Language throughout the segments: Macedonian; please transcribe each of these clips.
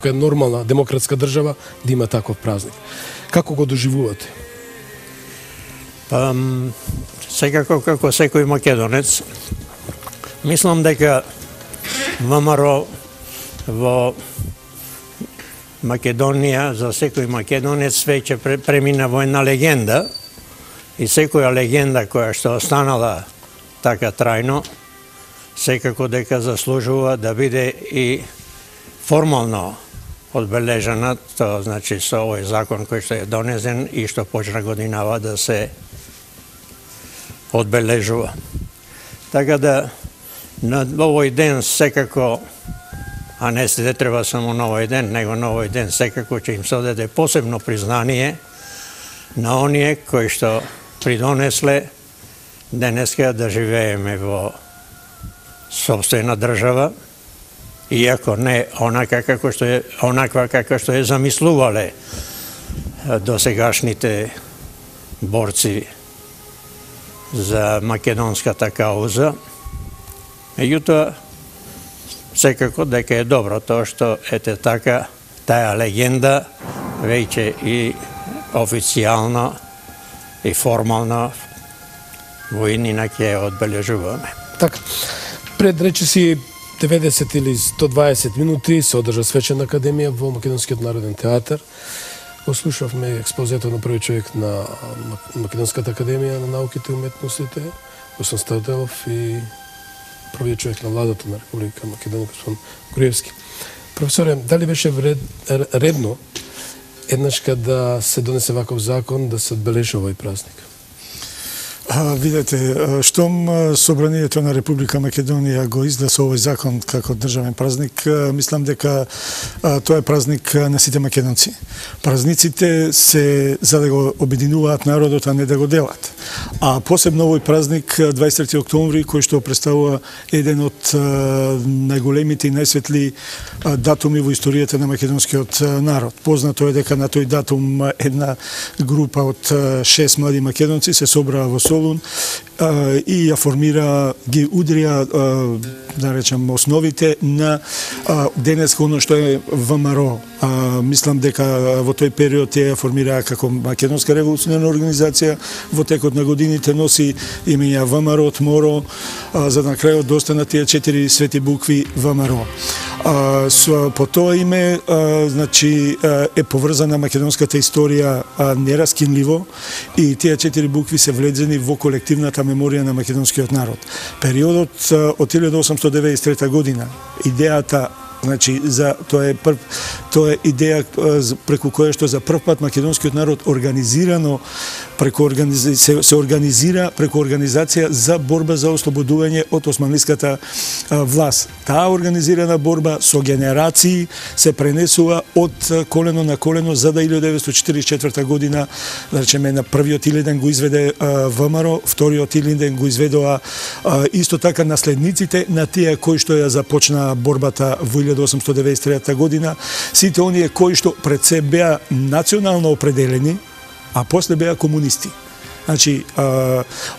како е нормална демократска држава да има таков празник. Како го доживувате? Секако како секој македонец, мислам дека ВМРО во Македонија, за секој македонец веќе премина во една легенда и секоја легенда која што останала така трајно, секако дека заслужува да биде и формално одбележана, тоа значи со овој закон кој што е донесен и што почна годинава да се одбележува. Така да на овој ден секако, а не се треба само на овој ден, него на овој ден секако ќе им се одаде посебно признание на оние кои што придонесле денеска да живееме во собствена држава, иако не онаква како што е замислувале досегашните борци за македонската кауза. Меѓутоа, секако дека е добро тоа што ете така таа легенда веќе и официјално и формално во иднина ќе одбележуваме. Така, пред речиси 90 или 120 минути се одржа свечена академија во Македонскиот народен театар. Го слушавме експозето на први човек на Македонската академија на науките и уметностите, Госан Стаделов, и првиот човек на владата на Република Македонија, господин Груевски. Професоре, дали беше редно еднашка да се донесе ваков закон да се одбележува овој празник? Видете, штом Собранието на Република Македонија го изгласа овој закон како државен празник, мислам дека тоа е празник на сите македонци. Празниците се за да го обединуваат народот, а не да го делат. А посебно овој празник 23 октомври, кој што представува еден од најголемите и најсветли датуми во историјата на македонскиот народ. Познато е дека на тој датум една група од 6 млади македонци се собраа во Солун и ја формира, ги удрија, да речем, основите на денес оно што е ВМРО. Мислам дека во тој период ја формираа како Македонска револуционарна организација, во текот на годините носи имења ВМРО, ТМОРО, за на крајот да останат тие 4 свети букви ВМРО. По тоа име, значи, е поврзана македонската историја нераскинливо и тие 4 букви се влезени во колективната меморија на македонскиот народ. Периодот од 1893 година, идејата, значи, тоа е идеја преку која што за прв пат македонскиот народ организирано се организира преку организација за борба за ослободување од османлиската власт. Таа организирана борба со генерации се пренесува од колено на колено за да 1944 година, да речеме, на првиот Илинден го изведе ВМРО, вториот Илинден го изведоа исто така наследниците на тие кои што ја започнаа борбата во 1893 година, сите оние кои што пред се беа национално определени, а после беа комунисти. Значи,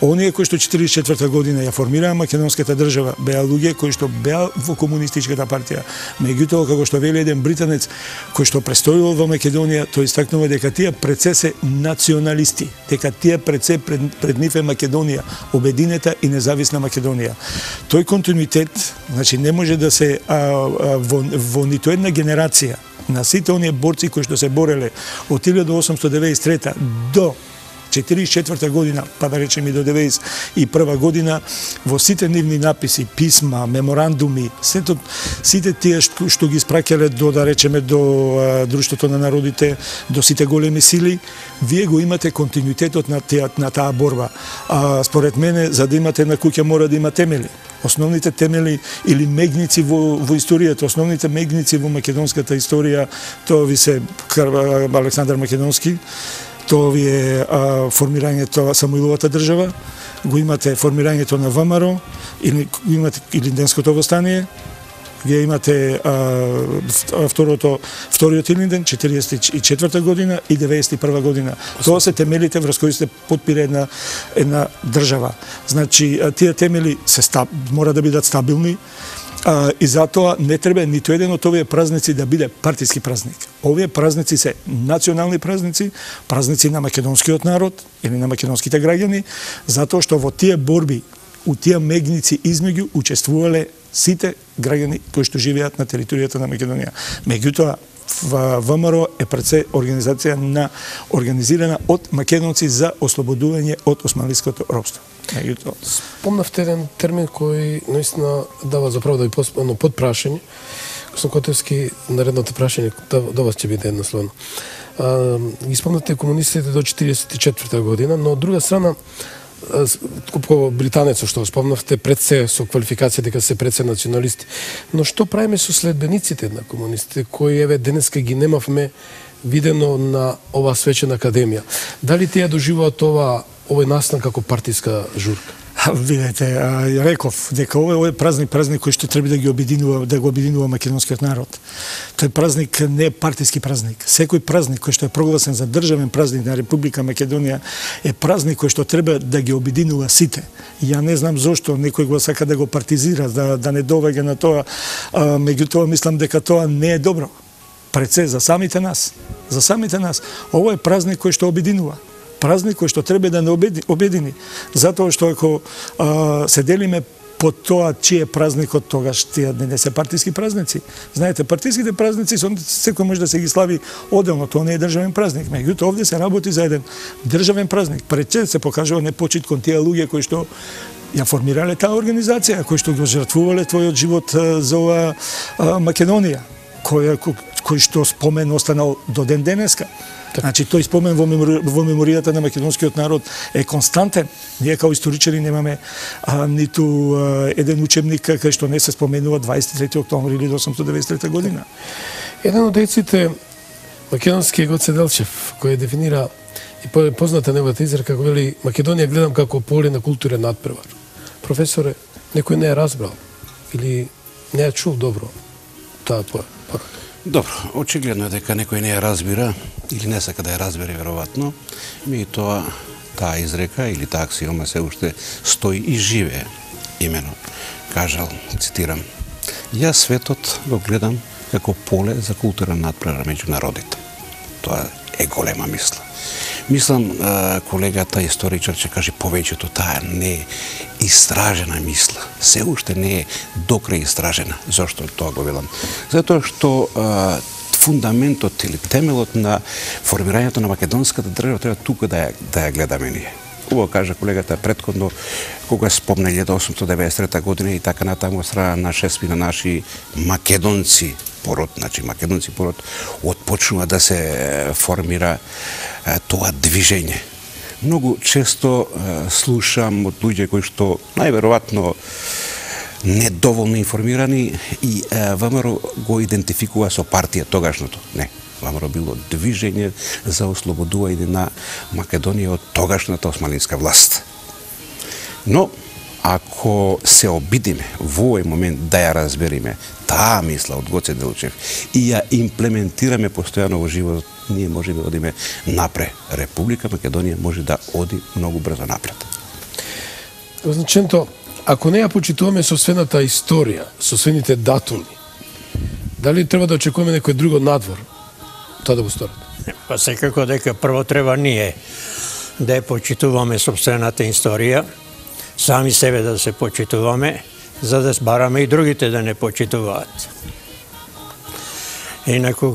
оние кои што 44 година ја формираа македонската држава беа луѓе кои што беа во комунистичката партија. Меѓутоа, како што вели еден британец кој што престојувал во Македонија, тој истакнува дека тие пред се се националисти, дека тие пред се пред нив е Македонија, обединета и независна Македонија. Тој континуитет, значи, не може да се во ниту една генерација на сите оние борци кои што се бореле од 1893 до 44 година, па да речем и до 91 година, во сите нивни написи, писма, меморандуми, сите тие што ги испраќале до, да речеме, до Друштвото на народите, до сите големи сили, вие го имате континуитетот на таа борба. Според мене, за да имате една куќа мора да има темели. Основните темели или мегници во историјата, основните мегници во македонската историја, тоа ви се Александар Македонски, тоа ви е формирањето Самуиловата држава, го имате формирањето на ВМРО, или имате Илинденското востание, вие имате вториот Илинден, 44 година и 91 година. Тоа се темелите врз кои се потпира една држава. Значи, тие темели мора да бидат стабилни, И затоа не треба ниту еден од овие празници да биде партиски празник. Овие празници се национални празници, празници на македонскиот народ или на македонските граѓани, затоа што во тие борби, у тие мегници измеѓу учествувале сите граѓани кои што живеат на територијата на Македонија. Меѓутоа, ВМРО е пред се организација организирана од македонци за ослободување од османлиското робство. Спомнавте еден термин кој наистина дава заправо да ви поспомнам под прашање. Господин Котевски, наредното прашање до вас ќе биде еднословно. Ги спомнате комунистите до 1944 година, но од друга страна, како британецот што спомнавте, пред се со квалификација дека се пред се националисти. Но што правиме со следбениците на комунистите, кои еве денеска ги немавме видено на оваа свечена академија? Дали тие доживуваат овој настан како партиска журка? Видете, реков дека овој празник кој што треба да го обединува македонскиот народ. Тој празник не е партиски празник. Секој празник кој што е прогласен за државен празник на Република Македонија е празник кој што треба да ги обединува сите. Ја не знам зошто некој го сака да го партизира, да не довеѓа на тоа, меѓутоа мислам дека тоа не е добро. Пред се за самите нас. За самите нас. Овој е празник кој што обединува. Празник кој што треба да не обедини. Затоа што ако се делиме по тоа чиј е празникот, тогаш тие не се партиски празници. Знаете, партиските празници секој може да се ги слави одделно, тоа не е државен празник. Меѓутоа овде се работи за еден државен празник. Пред се покажува непочит кон тие луѓе кои што ја формирале таа организација, кои што го жртвувале твојот живот за оваа Македонија, кој што спомен останал до ден денеска. Значи, тој спомен во меморијата на македонскиот народ е константен. Ние као историчари немаме ниту еден учебник кај што не се споменува 23 октомври 1893 година. Еден од дејците, македонски Гоце Делчев, кој дефинира и позната неговата изрека, кој вели: Македонија гледам како поле на културен надпревар. Професоре, некој не е разбрал или не е чул добро таа порака? Добро, очигледно е дека некој не ја разбира или не сака да ја разбере веројатно, меѓутоа таа изрека или таа аксиома се уште стои и живее. Имено, кажал, цитирам: Јас светот го гледам како поле за културна надпревар меѓу народите. Тоа е голема мисла. Мислам, колегата историчар ќе каже повеќето, таа не е истражена мисла. Се уште не е докрај истражена. Зошто тоа го велам? Затоа што фундаментот или темелот на формирањето на македонската држава треба тука да ја гледаме ние. Убаво кажа колегата претходно, кога спомна 1893 година и така натаму од страна на 6 на наши македонци пород, значи македонци пород, отпочнува да се формира тоа движење. Многу често слушам од луѓе кои што најверојатно недоволно информирани и ВМРО го идентификува со партија тогашното. Не, ВМРО било движење за ослободување на Македонија од тогашната османлинска власт. Но, ако се обидиме во овој момент да ја разбериме таа мисла од Гоце Делчев и ја имплементираме постојано во животот, ние може да одиме напред. Република Македонија може да оди многу брзо напред. Значенто, ако не ја почитуваме сосвената историја, сосвените датуми, дали треба да очекуваме некој друго надвор тоа да го сторат? Па секако дека прво треба ние да ја почитуваме сопствената историја, сами себе да се почитуваме, за да бараме и другите да не почитуваат. Инаку,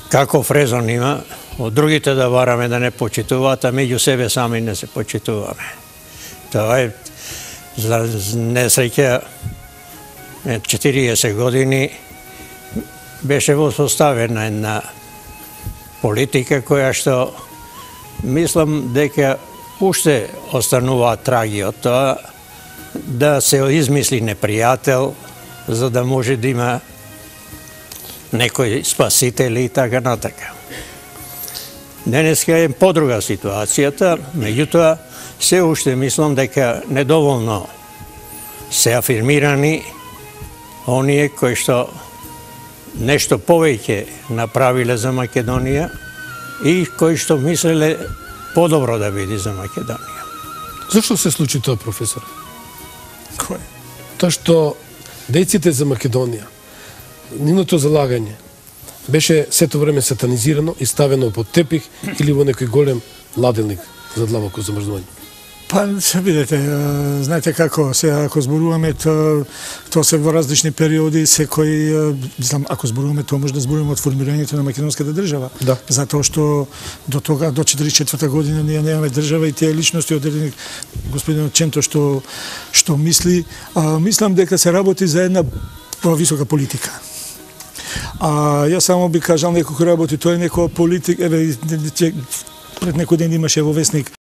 каков резон има од другите да бараме да не почитуваат, а меѓу себе сами не се почитуваме. Тоа е за несреќа 40 години беше воспоставена една политика која што мислам дека уште останува траги од тоа да се измисли непријател за да може да има некој спасител и така натака. Денеска е подруга ситуацијата, меѓутоа се уште мислам дека недоволно се афирмирани оние кои што нешто повеќе направиле за Македонија и кои што мислеле подобро да биде за Македонија. Зошто се случи тоа, професор? Кој? Тоа што Дејците за Македонија, нивното залагање беше сето време сатанизирано и ставено под тепих или во некој голем ладилник за длабоко замрзнување? Па, видете, знаете како, сега ако зборуваме, тоа се во различни периоди, секој, мислам, ако зборуваме, тоа може да зборуваме од формирањето на македонската држава. Да. Затоа што до тога, до 44 година, ние немаме држава и тие личности одредени, господинот Ченто што мисли, мислам дека се работи за една висока политика. Јас само би кажал некој работи, тоа е некоја политика, пред некој ден имаше во весник